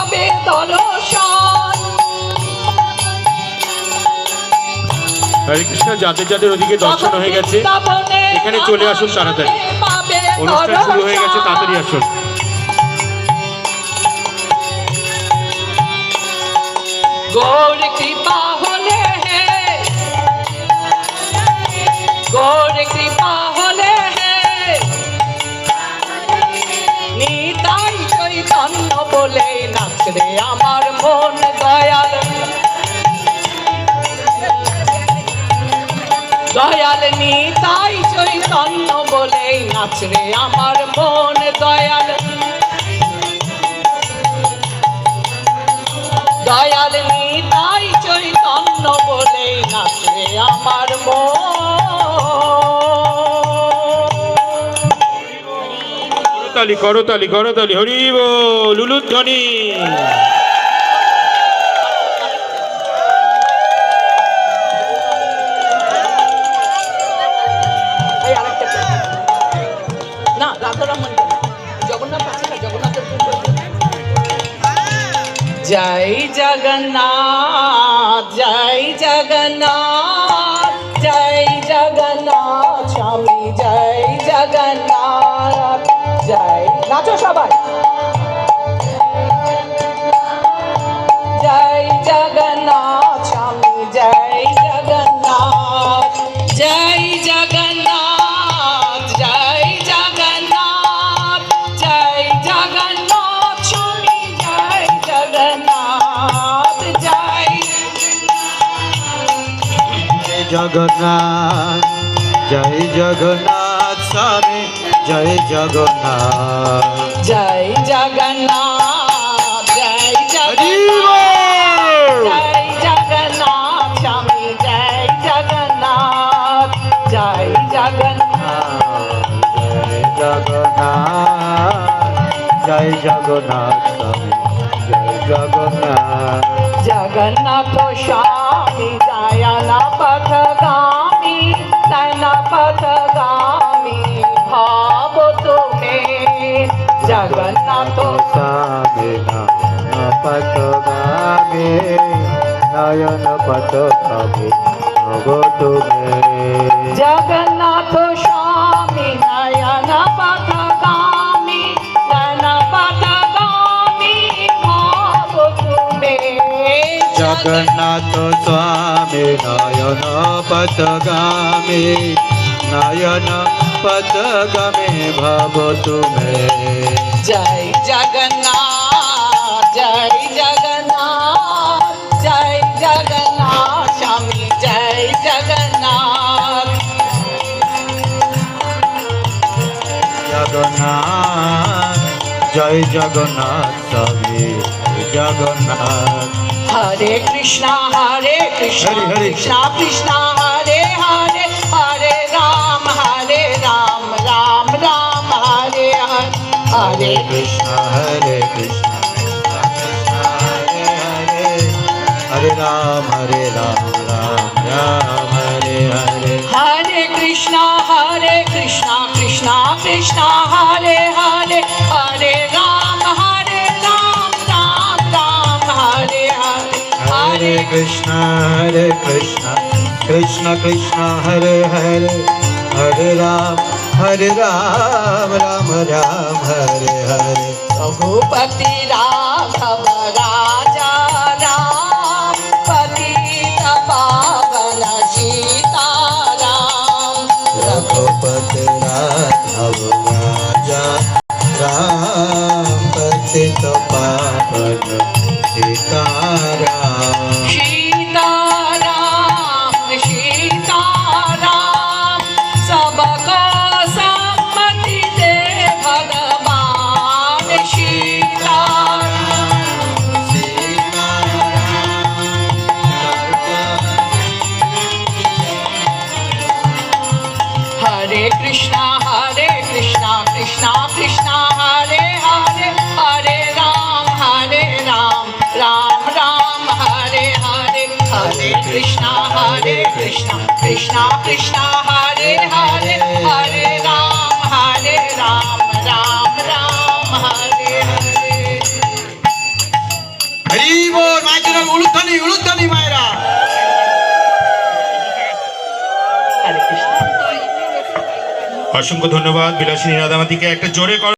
পাবে দর্শন। হরে কৃষ্ণ। যাদের যাদের ওদিকে দর্শন হয়ে গেছে এখানে চলে আসুন তাড়াতাড়ি, অনুষ্ঠান শুরু হয়ে গেছে, তাড়াতাড়ি আসুন। গৌর কৃপা হলে, গৌর কৃপা হলে নিতাই চৈতন্য বলে নাচরে আমার মন দয়াল, দয়াল নিতাই চৈতন্য বলে নাচরে আমার মন দয়াল, দয়াল নিতাই চৈতন্য বলে নাচরে আমার মন। করতালি করতালি করতালি, হরি বল, উলুধ্বনি। না রাধারাম জগন্নাথ আছে না, জগন্নাথের জয় জগন্নাথ, জয় জগন্নাথ, জয় জগন্নাথ স্বামী, জয় জগন্নাথ, জয় নাচো সবাই। জয় জগন্নাথ স্বামী, জয় জগন্নাথ, জয় জগন্নাথ, জয় জগন্নাথ, জয় জগন্নাথ স্বামী, জয় জগন্নাথ, জয় জগন্নাথ, জয় জগন্নাথ স্বামী, জয় জগন্নাথ, জয় জগন্নাথ, জয় জগন্নাথ, জয় জগন্নাথ স্বামী, জয় জগন্নাথ, জয় জগন্নাথ, জয় জগন্নাথ, জয় জগন্নাথ স্বামী, জয় জগন্নাথ, জগন্নাথ স্বামী দয়ানা পথগামী, দয়ানা পথগামী ভাব তুমি, জগন্নাথ স্বামী নয়ন পথগামী, নয়ন পথগামী ভব তুমি, জগন্নাথ স্বামী নয়ন পথগামী, নয়ন পথগামী ভাব তুমি, জগন্নাথ স্বামী নয়ন পথগামী, নয়ন পথগামী ভব তুমি, জয় জগন্নাথ, জয় জগন্নাথ, জয় জগন্নাথ স্বামী, জয় জগন্নাথ, জগন্নাথ, জয় জগন্নাথ স্বামী, জগন্নাথ, হরে কৃষ্ণ কৃষ্ণ হরে হরে। কৃষ্ণ কৃষ্ণ হরে হরে, হরে রাম রাম রাম হরে হরে, হরে কৃষ্ণ হরে কৃষ্ণ, হরে হরে, হরে রাম রাম রাম হরে হরে, হরে কৃষ্ণ কৃষ্ণ কৃষ্ণ হরে হরে, হরে রাম রাম রাম হরে হরে, হরে কৃষ্ণ কৃষ্ণ কৃষ্ণ হরে হরে, হরে রাম রাম রাম হরে হরে, রঘুপতি রাঘব রাজা রাম, পতিত পাवन सीताराम, रघुपति राघव राजा राम, पतित पावन सीताराम, सीताराम सीताराम, सबका सम्मति दे भगवान सीताराम, हरे कृष्णा कृष्णा कृष्णा हरे हरे, हरे राम राम राम हरे हरे, हरे कृष्णा कृष्णा कृष्णा हरे हरे, हरे राम राम राम हरे हरे। উলুধ্বনি উলুধ্বনি মায়েরা। হরে কৃষ্ণ। অসংখ্য ধন্যবাদ বিলাসিনী রাধামাতিকে, একটা জোরে কর।